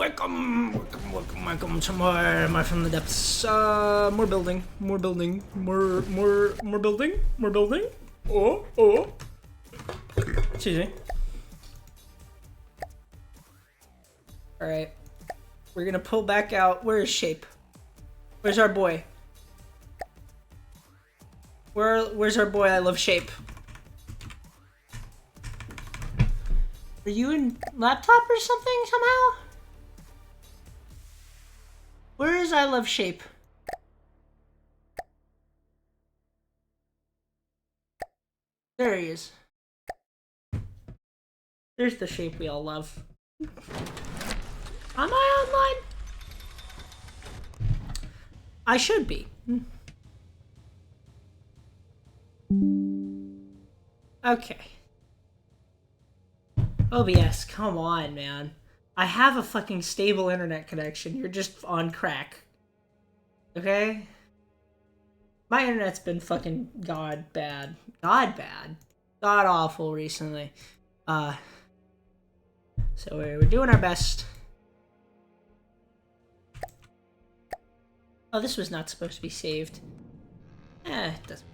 welcome to my from the depths. More building. More building. Oh. Excuse me. Alright. We're gonna pull back out. Where is Shape? Where's our boy? Where's our boy? I love Shape. Are you in laptop or something somehow? Where is I love Shape? There he is. There's the Shape we all love. Am I online? I should be. Okay. OBS, come on, man. I have a fucking stable internet connection. You're just on crack. Okay? My internet's been fucking god awful recently. So we're doing our best. Oh, this was not supposed to be saved. It doesn't.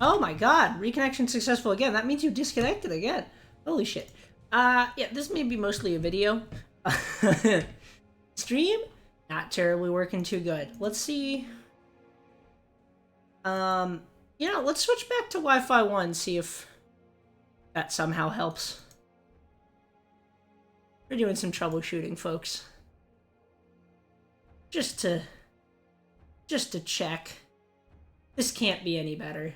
Oh my god, reconnection successful again. That means you disconnected again. Holy shit. Yeah, this may be mostly a video. Stream? Not terribly working too good. Let's see. Let's switch back to Wi-Fi 1, see if that somehow helps. We're doing some troubleshooting, folks. Just to check. This can't be any better.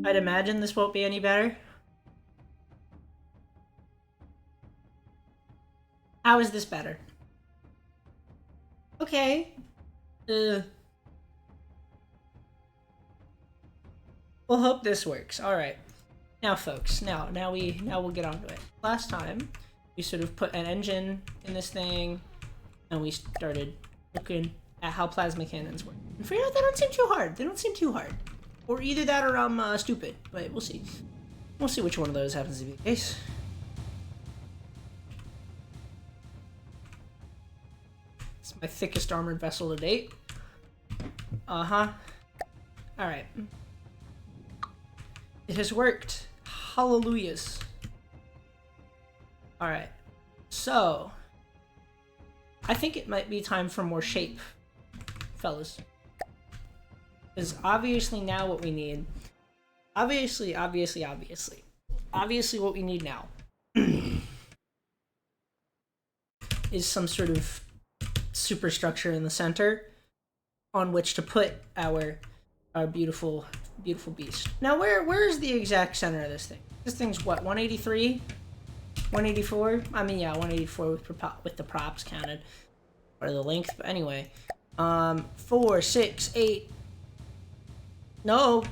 I'd imagine this won't be any better. How is this better? Okay. We'll hope this works. All right. Now, folks. Now we'll get onto it. Last time, we sort of put an engine in this thing, and we started looking at how plasma cannons work. And figured out they don't seem too hard. They don't seem too hard. Or either that or I'm stupid. But we'll see. We'll see which one of those happens to be the case. It's my thickest armored vessel to date. Uh-huh. Alright. It has worked. Hallelujahs. Alright. So, I think it might be time for more Shape, fellas. Because obviously now what we need... Obviously what we need now is some sort of superstructure in the center on which to put our beautiful beast. Now where is the exact center of this thing? This thing's what, 183? 184? I mean, yeah, 184 with the props counted. Or the length, but anyway. 4, 6, 8... No!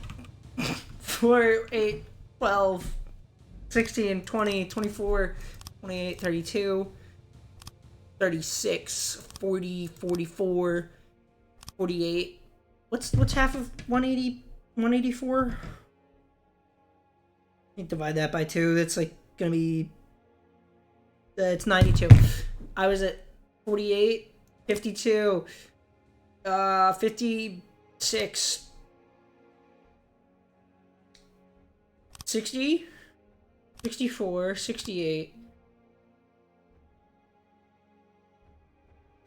4, 8, 12, 16, 20, 24, 28, 32, 36, 40, 44, 48. What's half of 180, 184? You divide that by 2, that's like gonna be... it's 92. I was at 48, 52, 56... 60, 64, 68,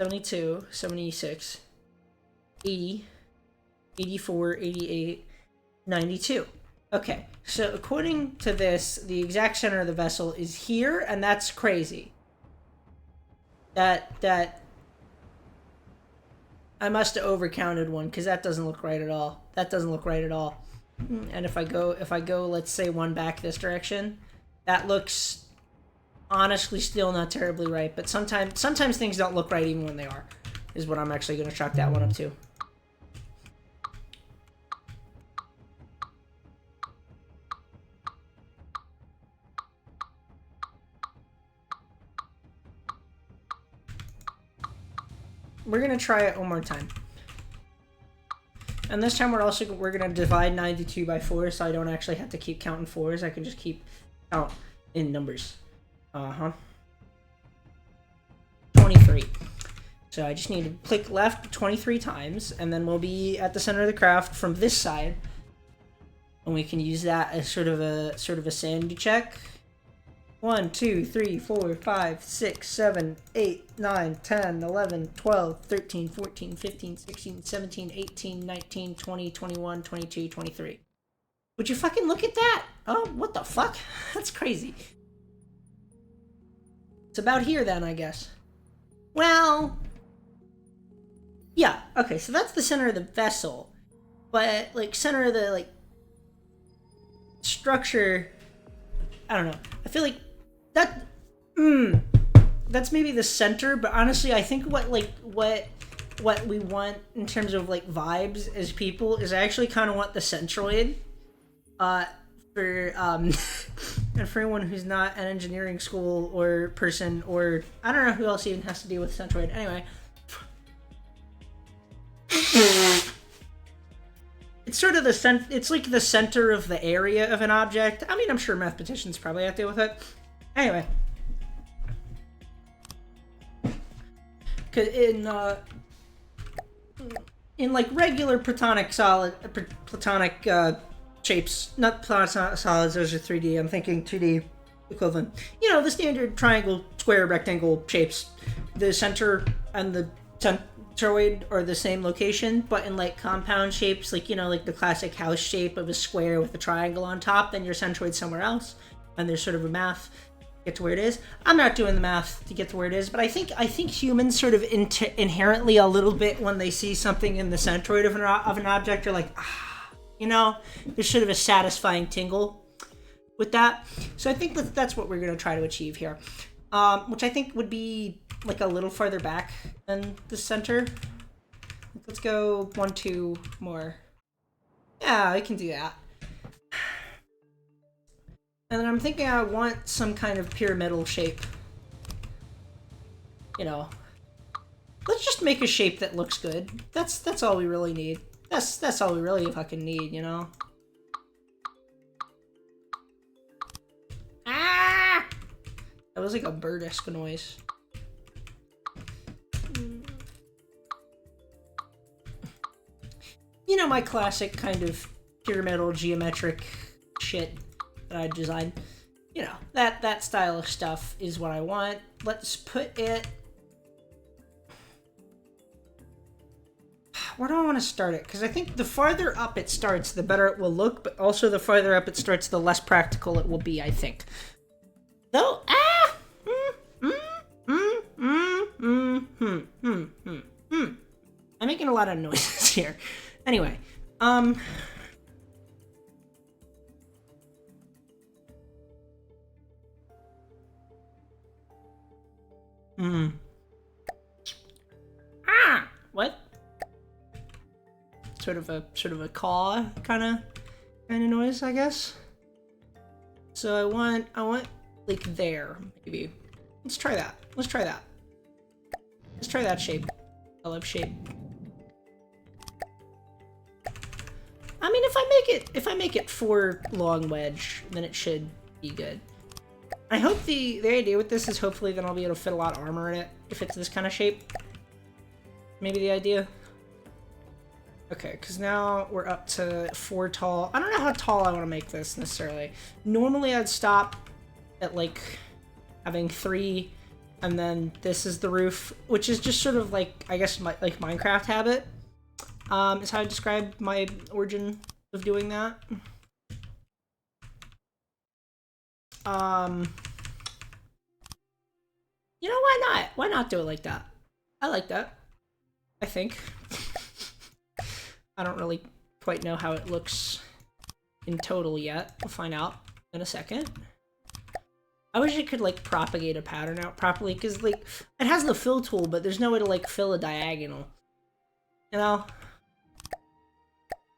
72, 76, 80, 84, 88, 92. Okay, so according to this, the exact center of the vessel is here, and that's crazy. That I must have overcounted one, because that doesn't look right at all. That doesn't look right at all. And if I go, let's say one back this direction, that looks honestly still not terribly right. But sometimes things don't look right even when they are, is what I'm actually going to chalk that one up to. We're going to try it one more time. And this time we're gonna divide 92 by 4, so I don't actually have to keep counting 4s. I can just keep count in numbers. 23. So I just need to click left 23 times, and then we'll be at the center of the craft from this side, and we can use that as sort of a sanity check. 1, 2, 3, 4, 5, 6, 7, 8, 9, 10, 11, 12, 13, 14, 15, 16, 17, 18, 19, 20, 21, 22, 23. Would you fucking look at that? Oh, what the fuck? That's crazy. It's about here then, I guess. Well, yeah, okay, so that's the center of the vessel. But, like, center of the, like, structure, I don't know. I feel like that, that's maybe the center, but honestly, I think what we want in terms of, like, vibes as people is I actually kind of want the centroid. And for anyone who's not an engineering school or person, or I don't know who else even has to deal with centroid. Anyway, it's sort of it's like the center of the area of an object. I mean, I'm sure mathematicians probably have to deal with it. Anyway, cause in like regular platonic shapes, not platonic solids, those are 3D, I'm thinking 2D equivalent. You know, the standard triangle, square, rectangle shapes, the center and the centroid are the same location, but in like compound shapes, like, you know, like the classic house shape of a square with a triangle on top, then your centroid's somewhere else, and there's sort of a math to get to where it is. I'm not doing the math to get to where it is, but I think humans sort of inherently a little bit, when they see something in the centroid of an object, are like, you know, there's sort of a satisfying tingle with that. So I think that's what we're going to try to achieve here, which I think would be like a little farther back than the center. Let's go 1, 2 more. Yeah, I can do that. And then I'm thinking I want some kind of pyramidal shape. You know, let's just make a shape that looks good. That's all we really need. That's all we really fucking need, you know? Ah! That was like a bird-esque noise. You know, my classic kind of pyramidal geometric shit that I designed. You know, that style of stuff is what I want. Let's put it... Where do I want to start it? Because I think the farther up it starts, the better it will look, but also the farther up it starts, the less practical it will be, I think. Though, I'm making a lot of noises here. Anyway, what? Sort of a caw kind of noise, I guess. So I want like there, maybe. Let's try that. Let's try that shape. I love shape. I mean, if I make it 4 long wedge, then it should be good. I hope the idea with this is hopefully then I'll be able to fit a lot of armor in it if it's this kind of shape. Maybe the idea. Okay, because now we're up to 4 tall. I don't know how tall I want to make this necessarily. Normally I'd stop at like having 3, and then this is the roof, which is just sort of like, I guess, like Minecraft habit. Is how I describe my origin of doing that. You know, why not? Why not do it like that? I like that. I think. I don't really quite know how it looks in total yet. We'll find out in a second. I wish it could, like, propagate a pattern out properly, because, like, it has the fill tool, but there's no way to, like, fill a diagonal. You know?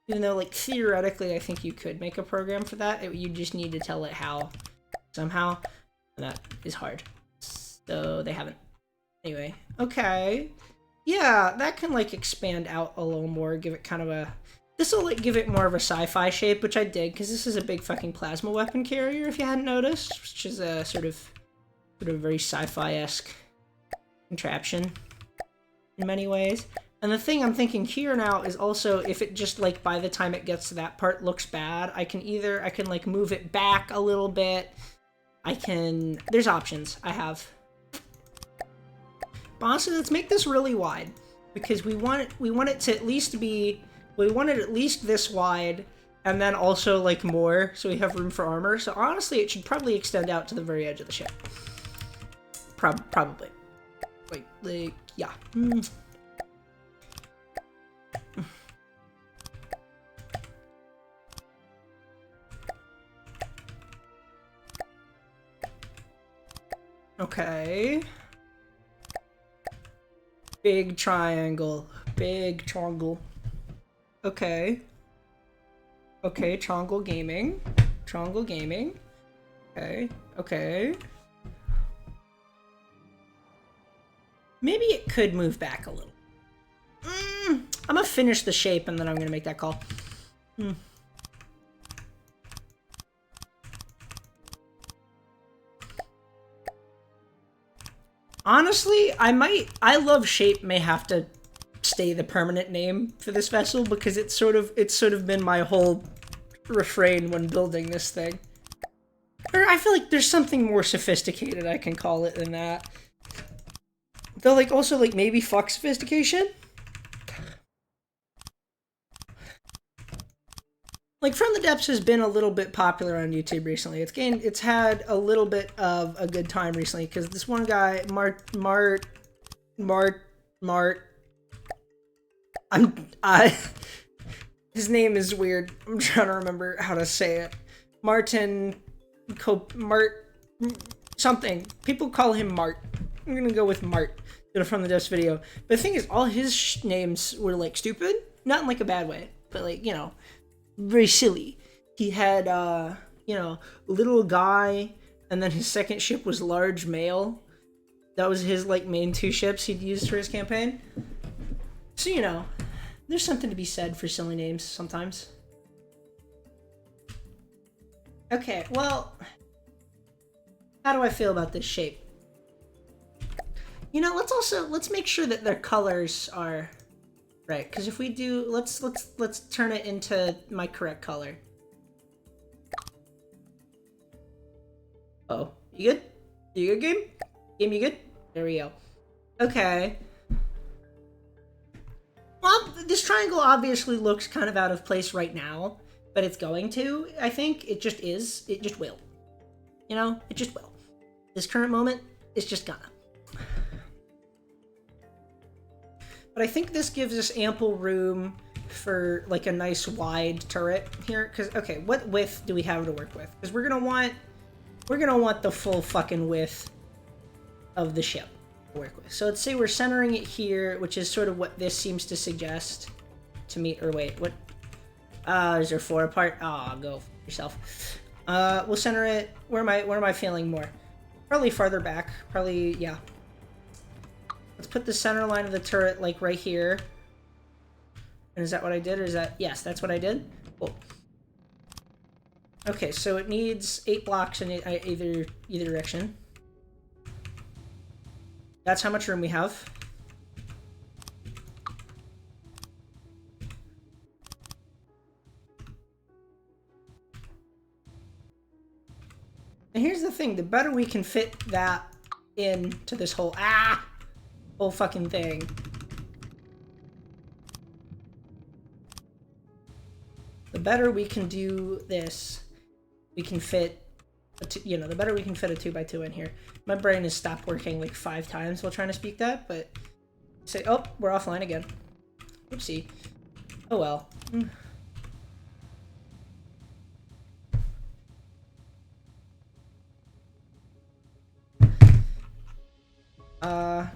Even though, like, theoretically, I think you could make a program for that. You just need to tell it how, somehow. And that is hard. So, they haven't. Anyway. Okay. Yeah, that can, like, expand out a little more, give it kind of a This will like give it more of a sci-fi shape, which I dig, because this is a big fucking plasma weapon carrier, if you hadn't noticed, which is a sort of very sci-fi-esque contraption in many ways. And the thing I'm thinking here now is also, if it just like by the time it gets to that part looks bad, I can like move it back a little bit. There's options I have. But honestly, let's make this really wide, because we want it to at least be, we want it at least this wide, and then also like more, so we have room for armor. So honestly, it should probably extend out to the very edge of the ship. Probably. Like, yeah. Okay. Big triangle. Big triangle. Okay. Okay, Triangle Gaming. Triangle Gaming. Okay. Okay. Maybe it could move back a little. I'm gonna finish the shape and then I'm gonna make that call. Honestly, I Love Shape may have to stay the permanent name for this vessel, because it's sort of been my whole refrain when building this thing. Or I feel like there's something more sophisticated I can call it than that. Though, like, also, like, maybe fuck sophistication? Like, From the Depths has been a little bit popular on YouTube recently. It's had a little bit of a good time recently, because this one guy, Mart, his name is weird. I'm trying to remember how to say it. Something. People call him Mart. I'm gonna go with Mart. Did a From the Depths video. But the thing is, all his names were, like, stupid. Not in, like, a bad way. But, like, you know, very silly. He had, you know, little guy, and then his second ship was large male. That was his, like, main two ships he'd used for his campaign. So, you know, there's something to be said for silly names sometimes. Okay, well, how do I feel about this shape? You know, let's make sure that their colors are right, because if we do, let's turn it into my correct color. Oh, you good? You good, game? Game, you good? There we go. Okay. Well, this triangle obviously looks kind of out of place right now, but it's going to, I think. It just is. It just will. You know? It just will. This current moment, it's just gonna. But I think this gives us ample room for, like, a nice wide turret here. Because, okay, what width do we have to work with? Because we're gonna want the full fucking width of the ship to work with. So let's say we're centering it here, which is sort of what this seems to suggest to me. Or wait, what? Is there 4 apart? Ah, go for yourself. We'll center it. Where am I feeling more? Probably farther back. Probably, yeah. Let's put the center line of the turret, like, right here. And is that what I did? Or is that... Yes, that's what I did. Cool. Okay, so it needs 8 blocks in either direction. That's how much room we have. And here's the thing. The better we can fit that into this whole... whole fucking thing. The better we can do this, we can fit, you know, the better we can fit a 2x2 in here. My brain has stopped working like 5 times while trying to speak that, but say, oh, we're offline again. Oopsie. Oh well.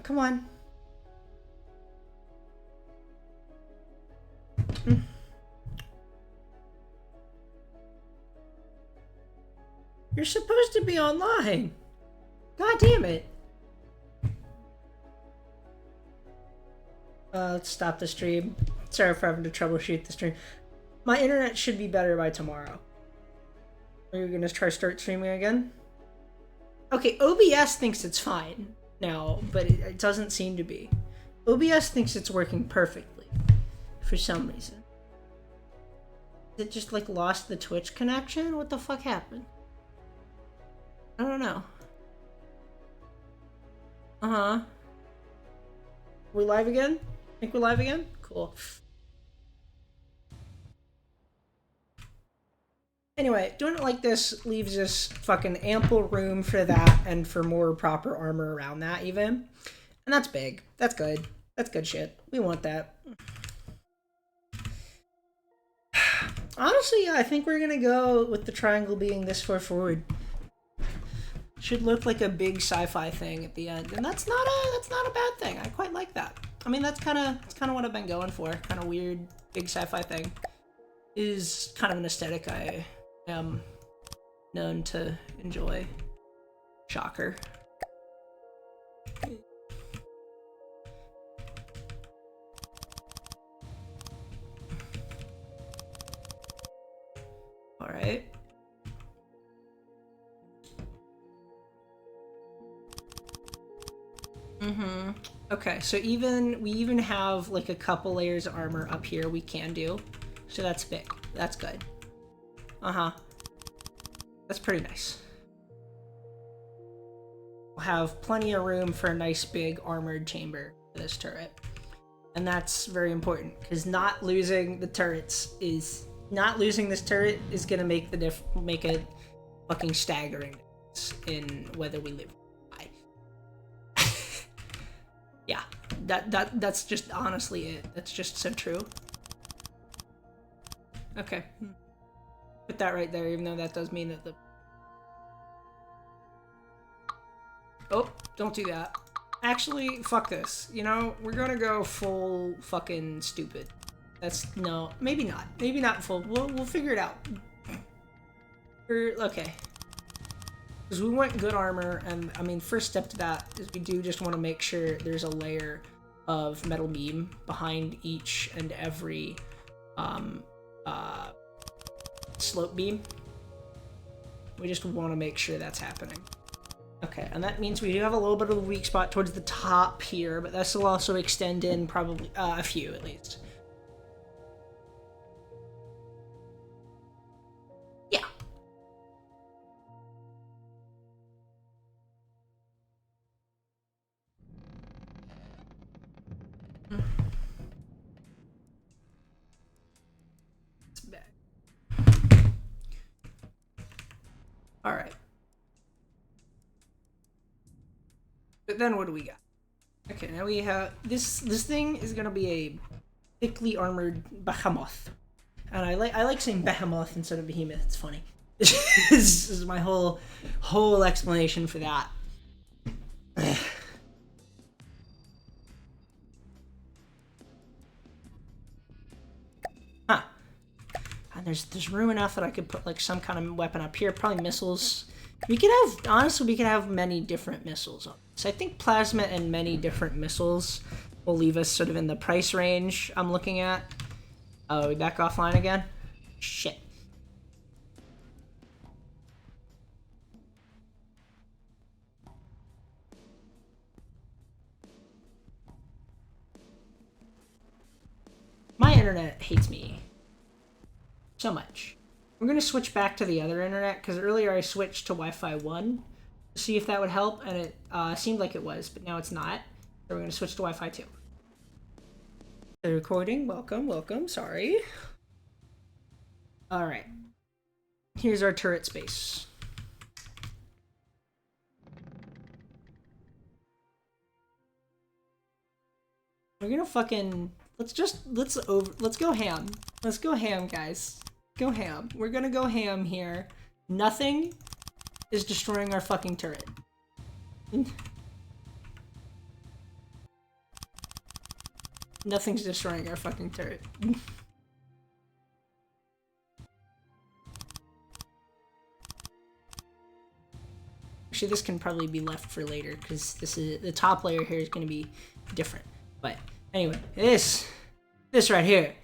Come on. You're supposed to be online. God damn it. Let's stop the stream. Sorry for having to troubleshoot the stream. My internet should be better by tomorrow. Are you gonna try start streaming again? Okay, OBS thinks it's fine now, but it doesn't seem to be. OBS thinks it's working perfectly for some reason. It just like lost the Twitch connection? What the fuck happened? I don't know. We live again? Think we're live again? Cool. Anyway, doing it like this leaves us fucking ample room for that and for more proper armor around that even. And that's big. That's good. That's good shit. We want that. Honestly, yeah, I think we're gonna go with the triangle being this far forward. Should look like a big sci-fi thing at the end, and that's not a bad thing. I quite like that. I mean, that's kind of what I've been going for. Kind of weird, big sci-fi thing is kind of an aesthetic I am known to enjoy. Shocker. All right. Okay, so we even have like a couple layers of armor up here we can do. So that's big. That's good. That's pretty nice. We'll have plenty of room for a nice big armored chamber for this turret. And that's very important, because not losing this turret is gonna make make a fucking staggering difference in whether we live or die. Yeah, that's just honestly it. That's just so true. Okay. Put that right there, even though that does mean that the... Oh, don't do that. Actually, fuck this. You know, we're gonna go full fucking stupid. That's... No, maybe not. Maybe not full. We'll figure it out. Okay. Because we want good armor, and I mean, first step to that is we do just want to make sure there's a layer of metal beam behind each and every slope beam. We just want to make sure that's happening. Okay, and that means we do have a little bit of a weak spot towards the top here, but this will also extend in probably a few at least. Yeah. It's bad. All right. But then what do we got? Okay, now we have this thing is gonna be a thickly armored behemoth, and I like saying behemoth instead of behemoth. It's funny. This is my whole explanation for that. Huh. And there's room enough that I could put like some kind of weapon up here, probably missiles. We could have many different missiles. So I think plasma and many different missiles will leave us sort of in the price range I'm looking at. Oh, we back offline again? Shit. My internet hates me so much. We're gonna switch back to the other internet, because earlier I switched to Wi-Fi 1 to see if that would help, and it seemed like it was, but now it's not. So we're gonna switch to Wi-Fi 2. The recording, welcome, sorry. All right, here's our turret space. We're gonna fucking, let's go ham. Let's go ham, guys. Go ham. We're gonna go ham here. Nothing is destroying our fucking turret. Nothing's destroying our fucking turret. Actually, this can probably be left for later, because the top layer here is going to be different. But anyway, this right here.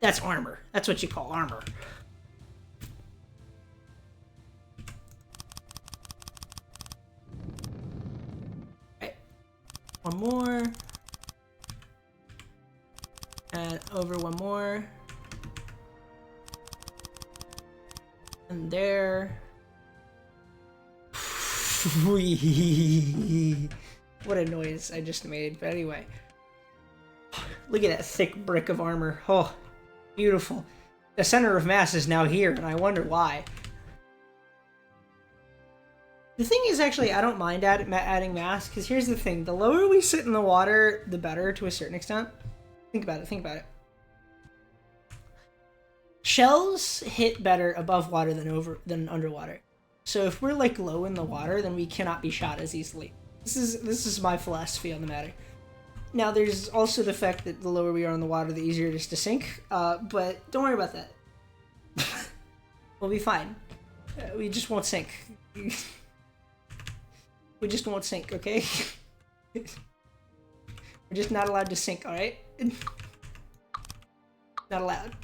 That's armor. That's what you call armor. Right. One more. And over one more. And there. What a noise I just made. But anyway. Look at that thick brick of armor. Oh, beautiful. The center of mass is now here, and I wonder why. The thing is, actually, I don't mind adding mass, because here's the thing. The lower we sit in the water, the better, to a certain extent. Think about it. Think about it. Shells hit better above water than underwater. So if we're, like, low in the water, then we cannot be shot as easily. This is my philosophy on the matter. Now, there's also the fact that the lower we are in the water, the easier it is to sink. But don't worry about that. We'll be fine. We just won't sink. We just won't sink, okay? We're just not allowed to sink, alright? Not allowed.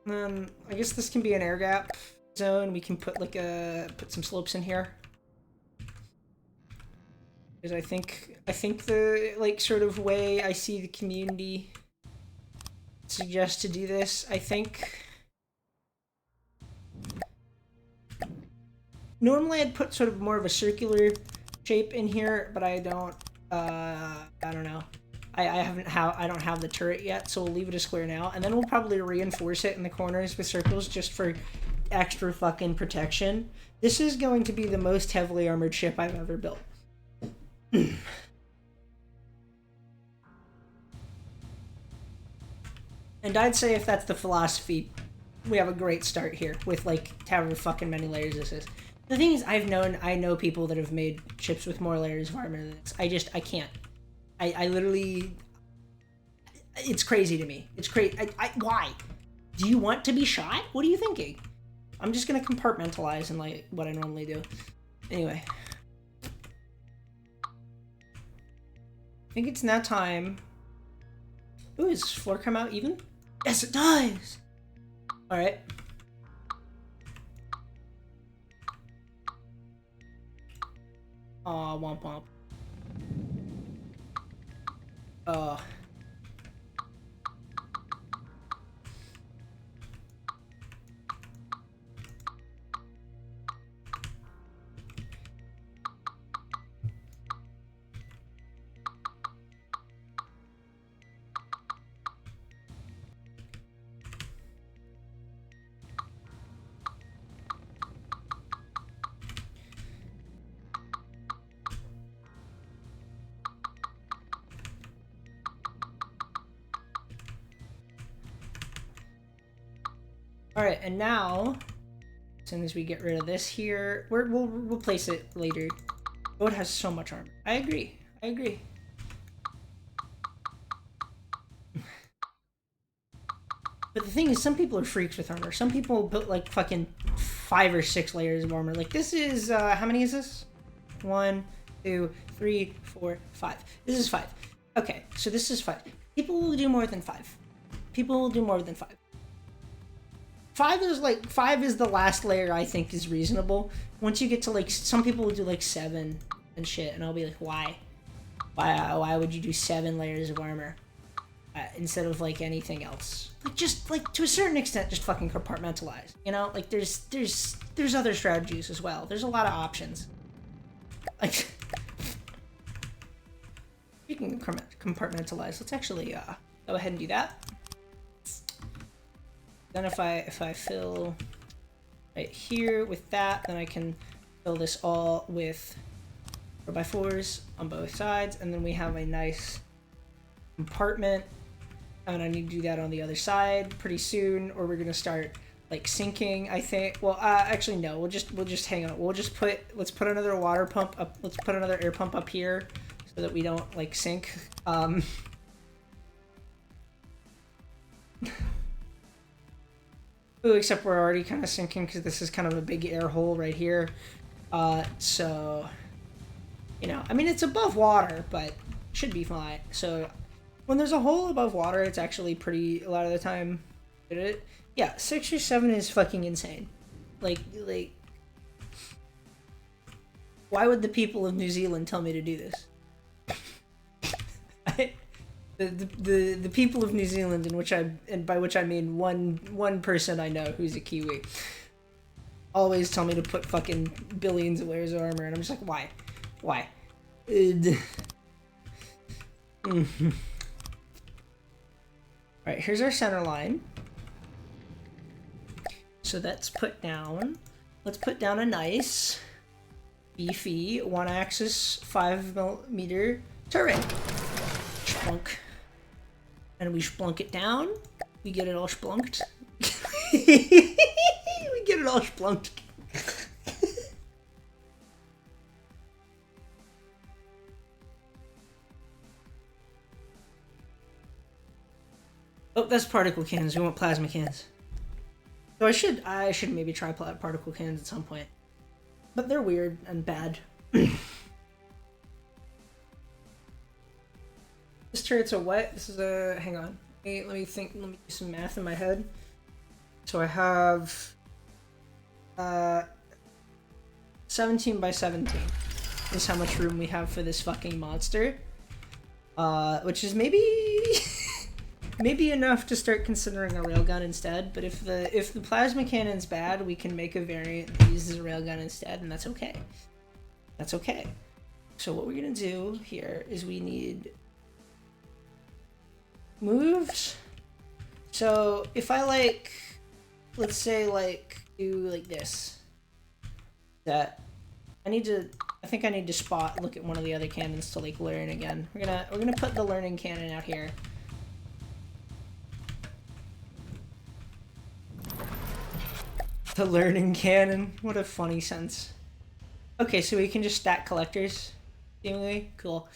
I guess this can be an air gap zone. We can put like put some slopes in here. Because I think the like sort of way I see the community suggests to do this, I think normally I'd put sort of more of a circular shape in here, but I don't know. I don't have the turret yet, so we'll leave it a square now, and then we'll probably reinforce it in the corners with circles just for extra fucking protection. This is going to be the most heavily armored ship I've ever built. And I'd say if that's the philosophy, we have a great start here with like however fucking many layers this is. The thing is, I know people that have made ships with more layers of armor than this. I can't. I literally, it's crazy to me. It's crazy. Why? Do you want to be shot? What are you thinking? I'm just gonna compartmentalize and like what I normally do. Anyway. I think it's now time. Ooh, does this floor come out even? Yes, it does! Alright. Aw, womp womp. Alright, and now, as soon as we get rid of this here, we'll replace it later. Oh, it has so much armor. I agree. But the thing is, some people are freaks with armor. Some people built like fucking 5 or 6 layers of armor. Like this is, how many is this? 1, 2, 3, 4, 5. This is 5. Okay, so this is 5. People will do more than 5. 5 is the last layer I think is reasonable. Once you get to like, some people will do like 7 and shit, and I'll be like, why? Why would you do 7 layers of armor instead of like anything else? Like just like to a certain extent, just fucking compartmentalize. You know, like there's other strategies as well. There's a lot of options. Like you can compartmentalize. Let's actually go ahead and do that. Then if I fill right here with that, then I can fill this all with 4x4s on both sides, and then we have a nice compartment. And I need to do that on the other side pretty soon, or we're gonna start like sinking, I think. Well, actually no, we'll just hang on. Let's put another water pump up. Let's put another air pump up here so that we don't like sink. Ooh, except we're already kind of sinking because this is kind of a big air hole right here. So, you know, I mean, it's above water, but should be fine. So when there's a hole above water, it's actually pretty, a lot of the time, yeah, 6 or 7 is fucking insane. Like, why would the people of New Zealand tell me to do this? The people of New Zealand, and by which I mean one person I know who's a Kiwi, always tell me to put fucking billions of layers of armor, and I'm just like, why? Why? Alright, here's our center line. So let's put down a nice, beefy, 1-axis, 5mm turret. Splunk. And we splunk it down. We get it all splunked. We get it all splunked. Oh, that's particle cannons. We want plasma cannons. So I should maybe try particle cannons at some point. But they're weird and bad. This turret's a what? This is a... hang on. Let me think. Let me do some math in my head. So I have... 17 by 17 is how much room we have for this fucking monster. Which is maybe... maybe enough to start considering a railgun instead, but if the plasma cannon's bad, we can make a variant that uses a railgun instead, and that's okay. That's okay. So what we're gonna do here is we need moves. So if I like, let's say like do like this, that I think I need to look at one of the other cannons to like learn again. We're gonna put the learning cannon out here. The learning cannon. What a funny sense. Okay, so we can just stack collectors. Seemingly cool.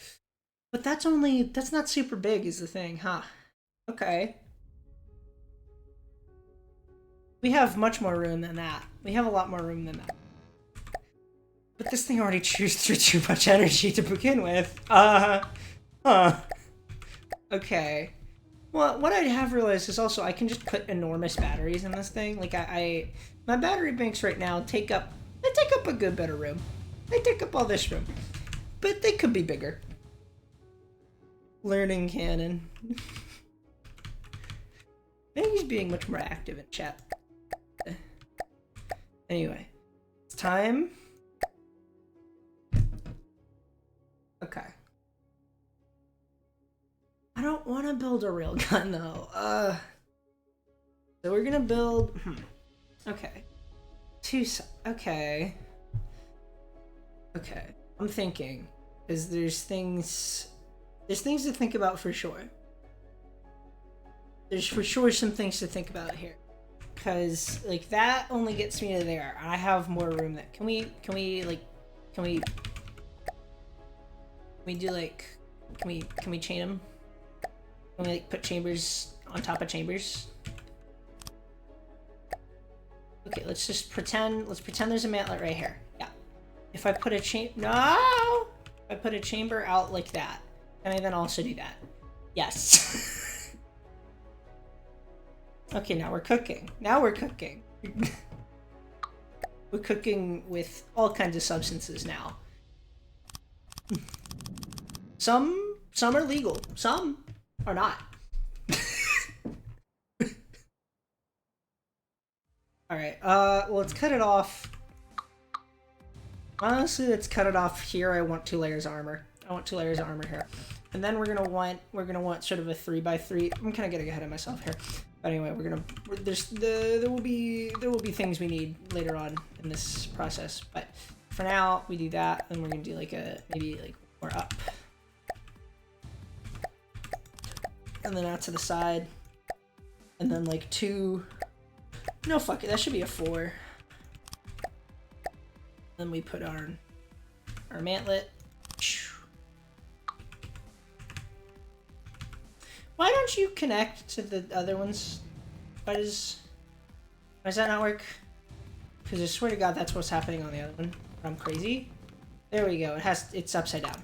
But that's not super big is the thing, huh? Okay. We have much more room than that. We have a lot more room than that. But this thing already chews through too much energy to begin with. Okay. Well, what I have realized is also I can just put enormous batteries in this thing. Like my battery banks right now take up a good bit of room. They take up all this room, but they could be bigger. Learning cannon. Maybe he's being much more active in chat. Anyway, it's time. Okay. I don't want to build a railgun though. So we're gonna build. Okay. Okay. Okay. I'm thinking, because there's things to think about for sure. There's for sure some things to think about here, because like that only gets me to there. I have more room. That can we do like can we chain them? Can we like put chambers on top of chambers? Okay, let's just pretend. Let's pretend there's a mantlet right here. Yeah. If I put a if I put a chamber out like that, can I then also do that? Yes. Okay, now we're cooking. Now we're cooking. We're cooking with all kinds of substances now. Some are legal. Some are not. Alright, well, let's cut it off. Honestly, let's cut it off here. I want 2 layers of armor. I want 2 layers of armor here. And then we're gonna want sort of a 3x3. I'm kinda getting ahead of myself here. But anyway, there will be things we need later on in this process. But for now, we do that, and we're gonna do like maybe like more up. And then out to the side. And then like 2. No, fuck it, that should be a 4. Then we put our mantlet. Why don't you connect to the other ones? Why does that not work? Because I swear to God, that's what's happening on the other one. I'm crazy. There we go. It's upside down.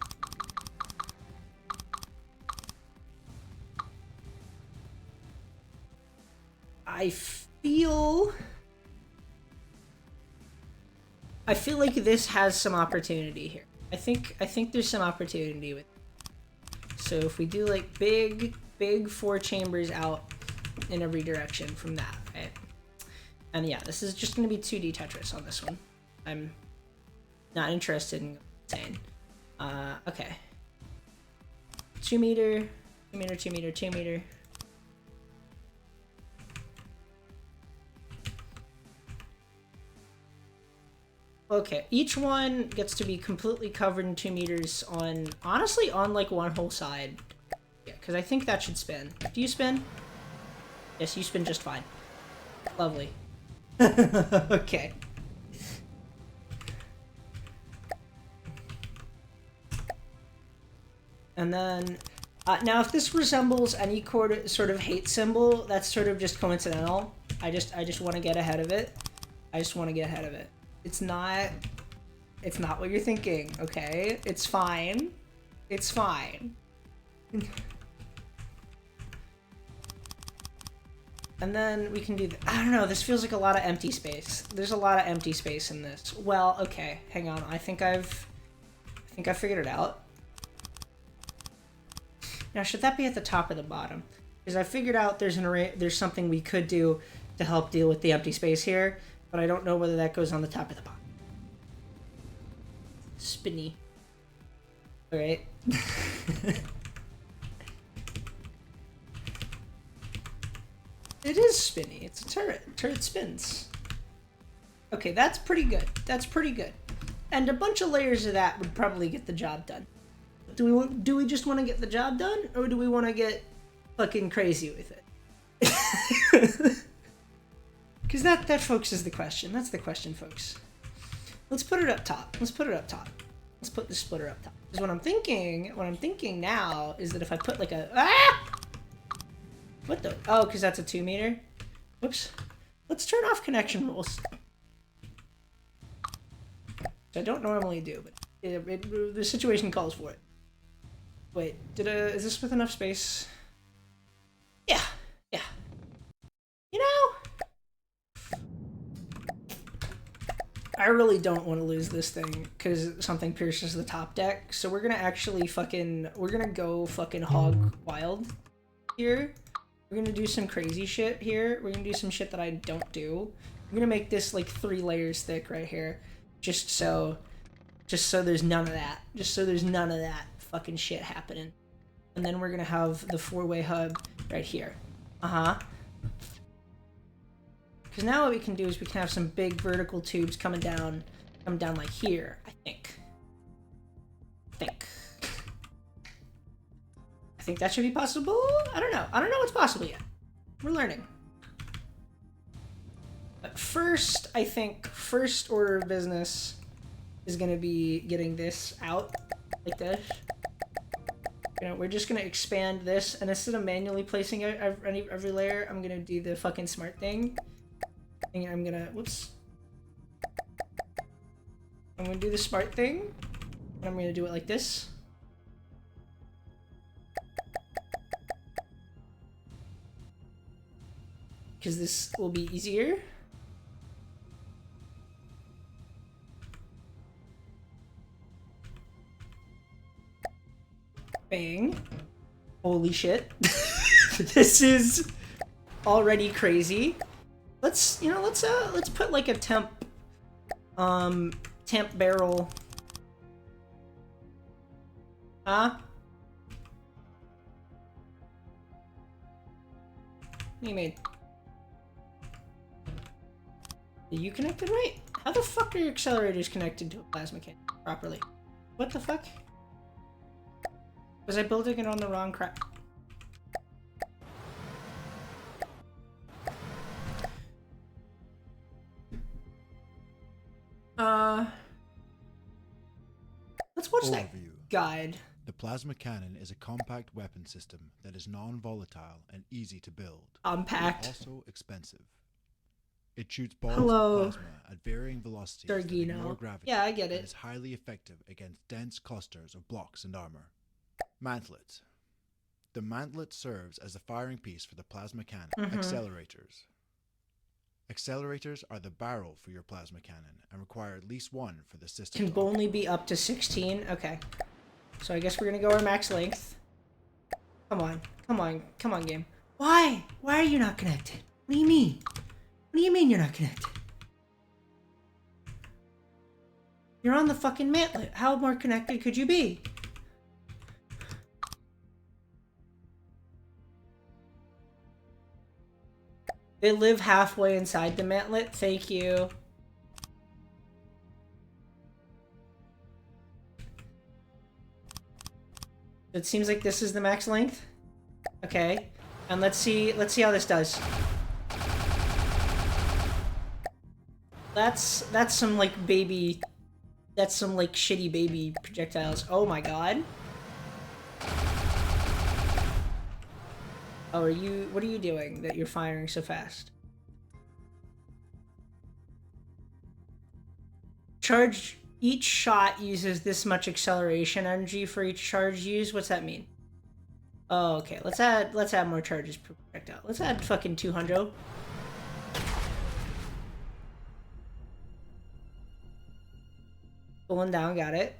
I feel like this has some opportunity here. I think there's some opportunity with it. So if we do like big 4 chambers out in every direction from that, right? And yeah, this is just gonna be 2D Tetris on this one. I'm not interested in saying. Okay. 2 meter, 2 meter, 2 meter, 2 meter. Okay, each one gets to be completely covered in 2 meters on, honestly, on like one whole side. Yeah, because I think that should spin. Do you spin? Yes, you spin just fine. Lovely. Okay. And then, now if this resembles any sort of hate symbol, that's sort of just coincidental. I just want to get ahead of it. I just want to get ahead of it. It's not what you're thinking, okay? It's fine. It's fine. And then we can do I don't know, this feels like a lot of empty space. There's a lot of empty space in this. Well, okay, hang on. I think I figured it out. Now, should that be at the top or the bottom? Because I figured out there's something we could do to help deal with the empty space here, but I don't know whether that goes on the top or the bottom. Spinny. All right. It is spinny. It's a turret. Turret spins. Okay, that's pretty good. That's pretty good. And a bunch of layers of that would probably get the job done. Do we just want to get the job done, or do we want to get fucking crazy with it? Because that, folks, is the question. That's the question, folks. Let's put it up top. Let's put it up top. Let's put the splitter up top. Because what I'm thinking now is that if I put like a what the? Oh, because that's a 2 meter. Whoops. Let's turn off connection rules. Which I don't normally do, but the situation calls for it. Wait, is this with enough space? Yeah. You know, I really don't want to lose this thing because something pierces the top deck. So we're gonna go fucking hog wild here. We're gonna do some crazy shit here. We're gonna do some shit that I don't do. I'm gonna make this like 3 layers thick right here, just so there's none of that. Just so there's none of that fucking shit happening. And then we're gonna have the 4-way hub right here. Because now what we can do is we can have some big vertical tubes coming down like here. I think that should be possible. I don't know what's possible yet. We're learning. But first, I think first order of business is gonna be getting this out like this. We're just gonna expand this, and instead of manually placing every layer, I'm gonna do the fucking smart thing. And I'm gonna do the smart thing, and I'm gonna do it like this. Because this will be easier. Bang. Holy shit. This is already crazy. Let's put like a temp barrel. What do you mean? Are you connected right? How the fuck are your accelerators connected to a plasma cannon properly? What the fuck? Was I building it on the wrong crap? Let's watch that guide. The plasma cannon is a compact weapon system that is non-volatile and easy to build. Compact. Also expensive. It shoots balls Hello. of plasma at varying velocities that ignore gravity. Yeah, I get it. And is highly effective against dense clusters of blocks and armor. Mantlet. The mantlet serves as the firing piece for the plasma cannon. Accelerators. Accelerators are the barrel for your plasma cannon and require at least one for the system. Can only be up to 16? Okay. So I guess we're gonna go our max length. Come on. Come on. Come on, game. Why? Why are you not connected? What do you mean? What do you mean you're not connected? You're on the fucking mantlet. How more connected could you be? They live halfway inside the mantlet. Thank you. It seems like this is the max length. Okay. And let's see how this does. That's some like baby, that's some like shitty baby projectiles. Oh my god. Oh, what are you doing that you're firing so fast? Charge, each shot uses this much acceleration energy for each charge used. What's that mean? Oh, okay. Let's add more charges per projectile. Let's add fucking 200. Pulling down, got it.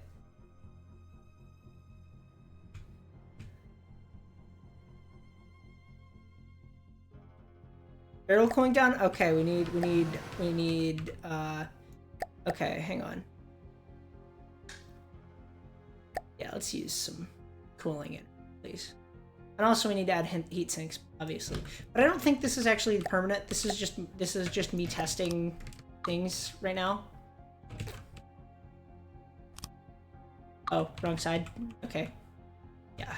Barrel cooling down? Okay, we need, okay, hang on. Yeah, let's use some cooling in, please. And also we need to add heat sinks, obviously. But I don't think this is actually permanent. This is just me testing things right now. Oh, wrong side. Okay. Yeah.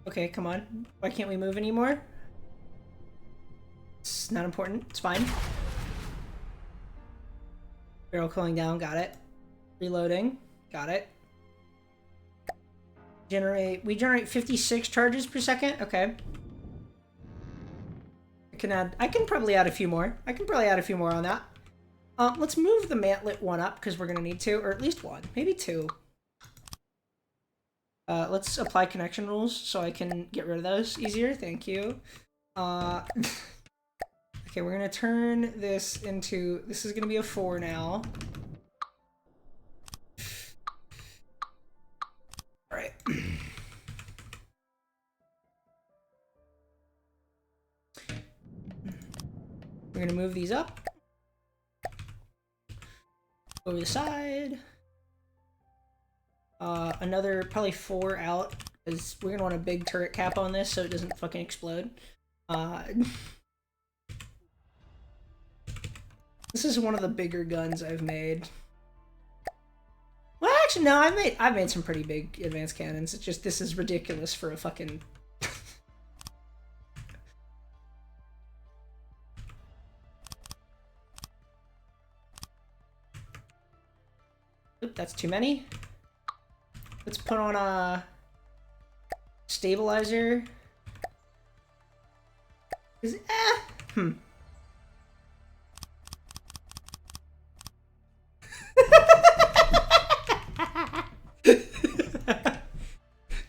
Okay, come on. Why can't we move anymore? It's not important. It's fine. Barrel cooling down. Got it. Reloading. Got it. We generate 56 charges per second. Okay. I can probably add a few more. I can probably add a few more on that. Let's move the mantlet one up because we're gonna need to, or at least one, maybe two. Let's apply connection rules so I can get rid of those easier. Thank you. Okay, we're gonna turn this into, this is gonna be a 4 now. All right. We're gonna move these up. Over the side. Another probably 4 out, because we're gonna want a big turret cap on this so it doesn't fucking explode. This is one of the bigger guns I've made. Well, actually, no, I've made some pretty big advanced cannons. It's just this is ridiculous for a fucking. Oop, that's too many. Let's put on a stabilizer. This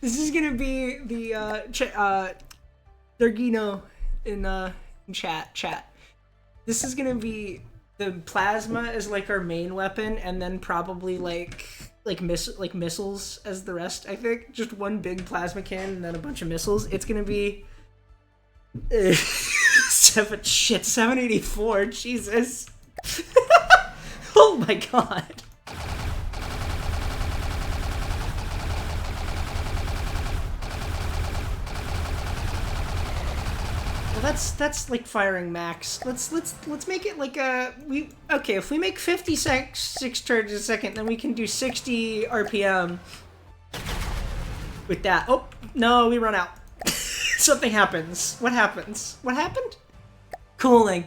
is gonna be the Dargino in chat. This is gonna be the plasma is like our main weapon, and then probably like missiles as the rest. I think just one big plasma cannon and then a bunch of missiles. It's gonna be 784. Jesus. Oh my god. Well, that's like firing max. Let's make it like okay, if we make 56 charges a second, then we can do 60 RPM with that. Oh, no, we run out. Something happens. What happens? What happened? Cooling.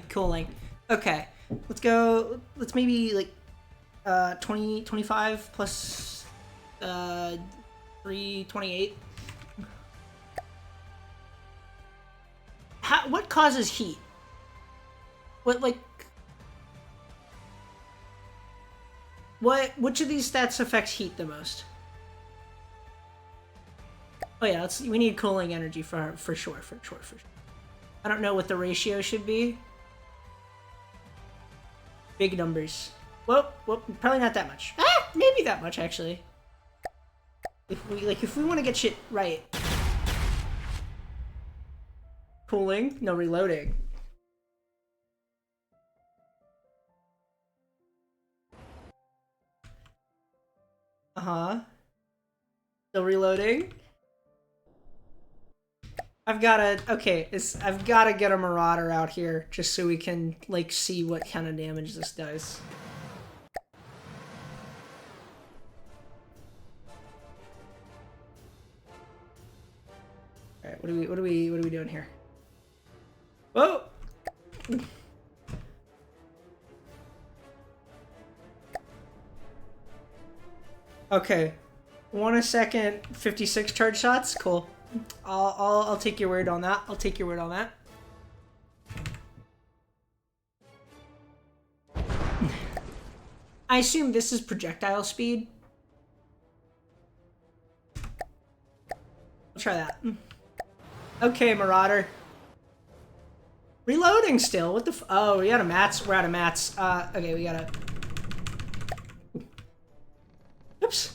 Okay. Let's go. Let's maybe like 25 plus 328. What causes heat? What, like... Which of these stats affects heat the most? Oh yeah, we need cooling energy for sure. I don't know what the ratio should be. Big numbers. Well, probably not that much. Ah, maybe that much actually. If we want to get shit right. Cooling, no reloading. Still reloading. I've gotta get a Marauder out here just so we can like see what kind of damage this does. All right, what are we doing here? Whoa! Okay, 1 a second, 56 charge shots. Cool. I'll take your word on that. I'll take your word on that. I assume this is projectile speed. I'll try that. Okay, Marauder. Reloading still. What the f— oh, we got a mats. We're out of mats. Okay, we gotta— oops.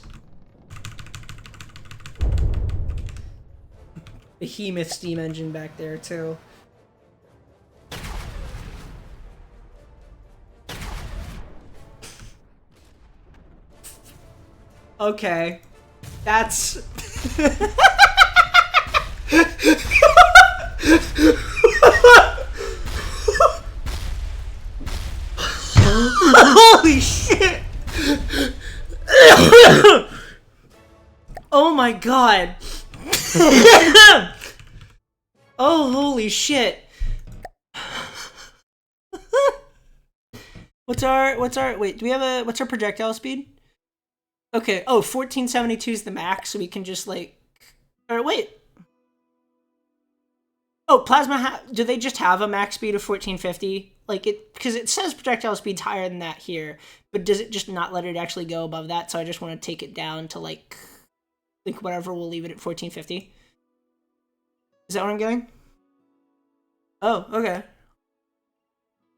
Behemoth steam engine back there, too. Okay. That's... Holy shit! Oh my god! Oh, holy shit! What's our wait, do we have a— what's our projectile speed? Okay, oh, 1472 is the max, so we can just like— or wait. Oh, plasma do they just have a max speed of 1450? Like it, because it says projectile speed's higher than that here, but does it just not let it actually go above that? So I just want to take it down to like whatever, we'll leave it at 1450. Is that what I'm getting? Oh, okay.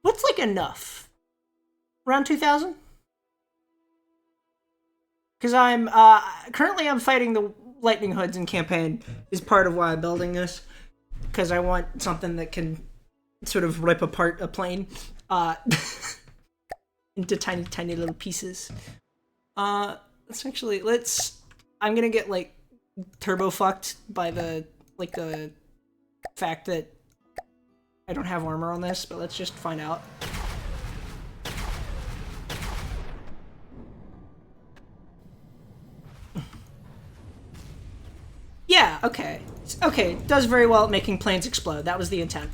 What's like enough? Around 2000? Because I'm currently I'm fighting the lightning hoods in campaign, is part of why I'm building this. Because I want something that can sort of rip apart a plane into tiny little pieces. Let's actually— I'm gonna get like turbo fucked by the fact that I don't have armor on this, but let's just find out. Yeah, okay. Okay, does very well at making planes explode. That was the intent.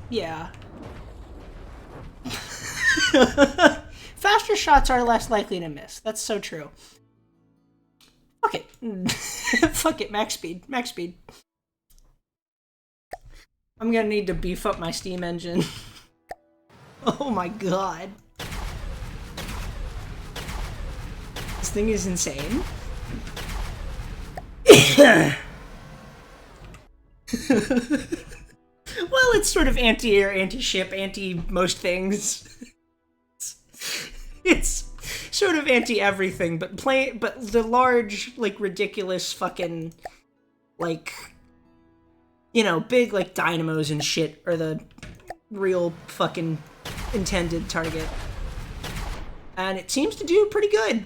Yeah. Faster shots are less likely to miss. That's so true. Okay. Fuck it, max speed. Max speed. I'm gonna need to beef up my steam engine. Oh my god. This thing is insane. Well, it's sort of anti-air, anti-ship, anti-most things. It's sort of anti-everything, but the large, like, ridiculous fucking, like, you know, big, like, dynamos and shit are the real fucking intended target. And it seems to do pretty good.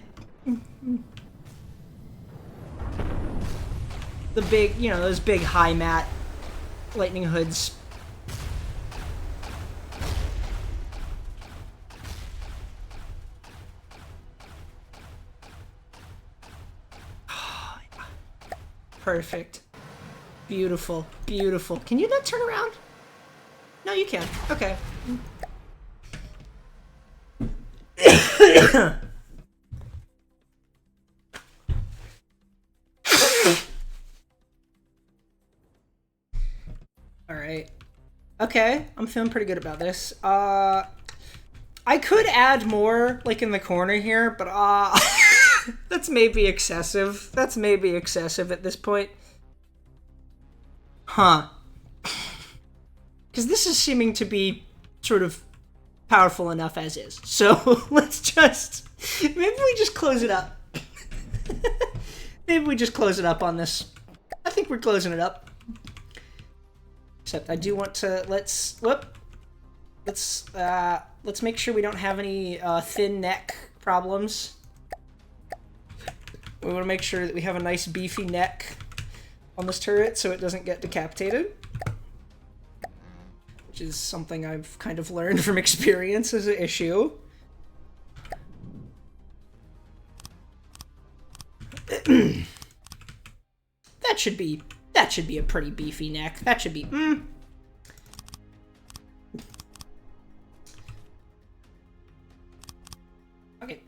The big, you know, those big high mat lightning hoods. Perfect. Beautiful. Beautiful. Can you not turn around? No, you can. Okay. Alright. Okay, I'm feeling pretty good about this. I could add more, like, in the corner here, but, that's maybe excessive. That's maybe excessive at this point. Huh. Because this is seeming to be sort of powerful enough as is. So, let's just... Maybe we just close it up. Maybe we just close it up on this. I think we're closing it up. Except I do want to... Let's make sure we don't have any thin neck problems. We want to make sure that we have a nice beefy neck on this turret so it doesn't get decapitated. Which is something I've kind of learned from experience as an issue. That should be a pretty beefy neck. That should be... Okay.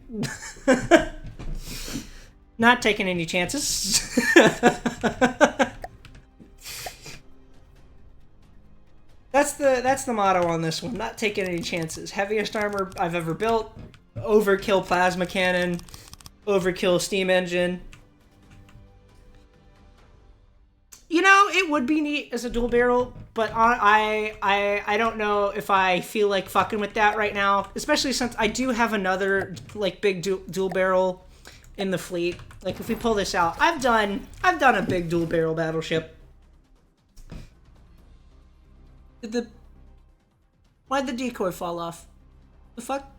Not taking any chances. That's the motto on this one. Not taking any chances. Heaviest armor I've ever built. Overkill plasma cannon. Overkill steam engine. You know, it would be neat as a dual barrel, but I don't know if I feel like fucking with that right now. Especially since I do have another like big dual barrel in the fleet. Like if we pull this out, I've done a big dual barrel battleship. Why'd the decoy fall off? The fuck?